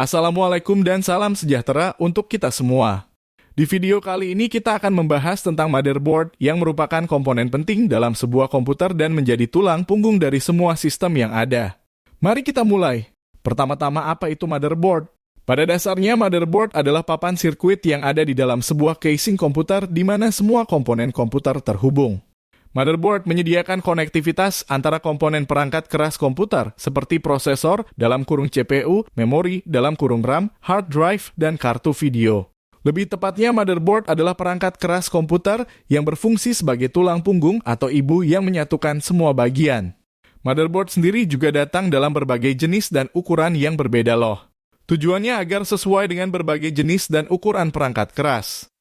Assalamualaikum dan salam sejahtera untuk kita semua. Di video kali ini kita akan membahas tentang motherboard yang merupakan komponen penting dalam sebuah komputer dan menjadi tulang punggung dari semua sistem yang ada. Mari kita mulai. Pertama-tama, apa itu motherboard? Pada dasarnya, motherboard adalah papan sirkuit yang ada di dalam sebuah casing komputer di mana semua komponen komputer terhubung. Motherboard menyediakan konektivitas antara komponen perangkat keras komputer seperti prosesor dalam kurung CPU, memori dalam kurung RAM, hard drive, dan kartu video. Lebih tepatnya, motherboard adalah perangkat keras komputer yang berfungsi sebagai tulang punggung atau ibu yang menyatukan semua bagian. Motherboard sendiri juga datang dalam berbagai jenis dan ukuran yang berbeda loh. Tujuannya agar sesuai dengan berbagai jenis dan ukuran perangkat keras.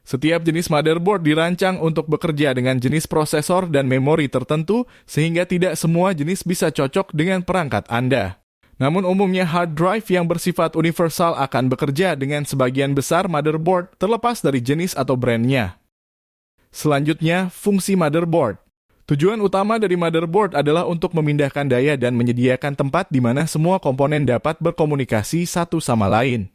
Setiap jenis motherboard dirancang untuk bekerja dengan jenis prosesor dan memori tertentu, sehingga tidak semua jenis bisa cocok dengan perangkat Anda. Namun umumnya hard drive yang bersifat universal akan bekerja dengan sebagian besar motherboard terlepas dari jenis atau brandnya. Selanjutnya, fungsi motherboard. Tujuan utama dari motherboard adalah untuk memindahkan daya dan menyediakan tempat di mana semua komponen dapat berkomunikasi satu sama lain.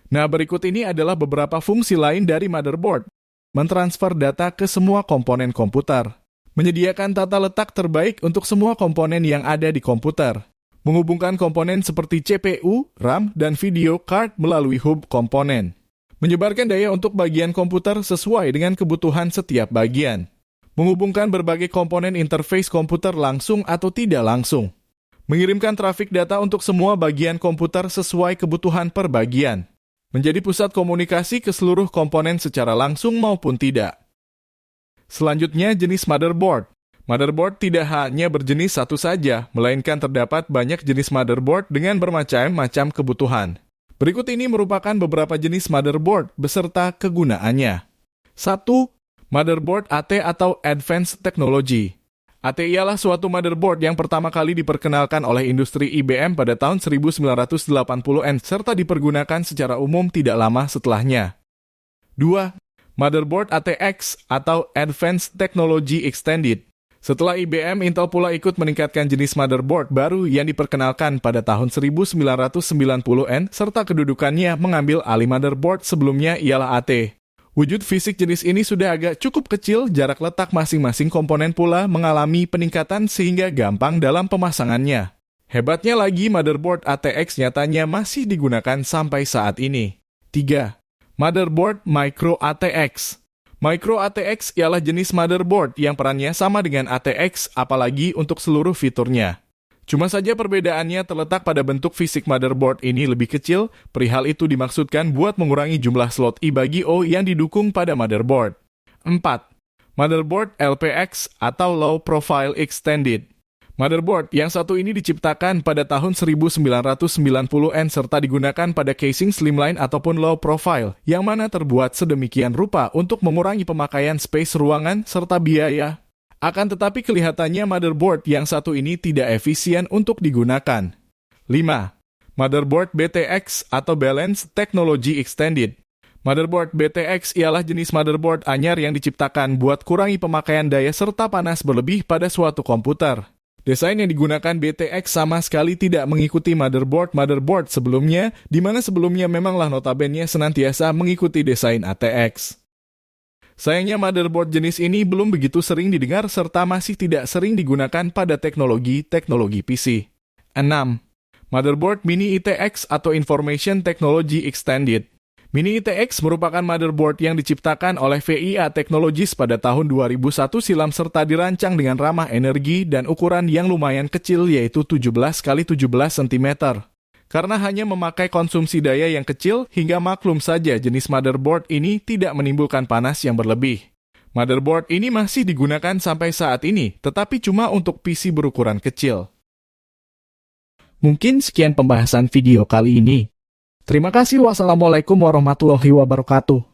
Nah, berikut ini adalah beberapa fungsi lain dari motherboard. Mentransfer data ke semua komponen komputer. Menyediakan tata letak terbaik untuk semua komponen yang ada di komputer. Menghubungkan komponen seperti CPU, RAM, dan video card melalui hub komponen. Menyebarkan daya untuk bagian komputer sesuai dengan kebutuhan setiap bagian. Menghubungkan berbagai komponen interface komputer langsung atau tidak langsung. Mengirimkan trafik data untuk semua bagian komputer sesuai kebutuhan per bagian. Menjadi pusat komunikasi ke seluruh komponen secara langsung maupun tidak. Selanjutnya, jenis motherboard. Motherboard tidak hanya berjenis satu saja, melainkan terdapat banyak jenis motherboard dengan bermacam-macam kebutuhan. Berikut ini merupakan beberapa jenis motherboard beserta kegunaannya. 1. Motherboard AT atau Advanced Technology. AT ialah suatu motherboard yang pertama kali diperkenalkan oleh industri IBM pada tahun 1980-an serta dipergunakan secara umum tidak lama setelahnya. 2. Motherboard ATX atau Advanced Technology Extended. Setelah IBM, Intel pula ikut meningkatkan jenis motherboard baru yang diperkenalkan pada tahun 1990-an serta kedudukannya mengambil alih motherboard sebelumnya ialah AT. Wujud fisik jenis ini sudah agak cukup kecil, jarak letak masing-masing komponen pula mengalami peningkatan sehingga gampang dalam pemasangannya. Hebatnya lagi, motherboard ATX nyatanya masih digunakan sampai saat ini. 3. Motherboard Micro ATX. Micro ATX ialah jenis motherboard yang perannya sama dengan ATX, apalagi untuk seluruh fiturnya. Cuma saja perbedaannya terletak pada bentuk fisik motherboard ini lebih kecil, perihal itu dimaksudkan buat mengurangi jumlah slot I/O yang didukung pada motherboard. 4. Motherboard LPX atau Low Profile Extended. Motherboard yang satu ini diciptakan pada tahun 1990-an serta digunakan pada casing slimline ataupun low profile, yang mana terbuat sedemikian rupa untuk mengurangi pemakaian space ruangan serta biaya. Akan tetapi kelihatannya motherboard yang satu ini tidak efisien untuk digunakan. 5. Motherboard BTX atau Balanced Technology Extended. Motherboard BTX ialah jenis motherboard anyar yang diciptakan buat kurangi pemakaian daya serta panas berlebih pada suatu komputer. Desain yang digunakan BTX sama sekali tidak mengikuti motherboard sebelumnya, di mana sebelumnya memanglah notabene senantiasa mengikuti desain ATX. Sayangnya motherboard jenis ini belum begitu sering didengar serta masih tidak sering digunakan pada teknologi PC. 6. Motherboard Mini ITX atau Information Technology Extended. Mini ITX merupakan motherboard yang diciptakan oleh VIA Technologies pada tahun 2001 silam serta dirancang dengan ramah energi dan ukuran yang lumayan kecil yaitu 17x17 cm. Karena hanya memakai konsumsi daya yang kecil, hingga maklum saja jenis motherboard ini tidak menimbulkan panas yang berlebih. Motherboard ini masih digunakan sampai saat ini, tetapi cuma untuk PC berukuran kecil. Mungkin sekian pembahasan video kali ini. Terima kasih. Wassalamualaikum warahmatullahi wabarakatuh.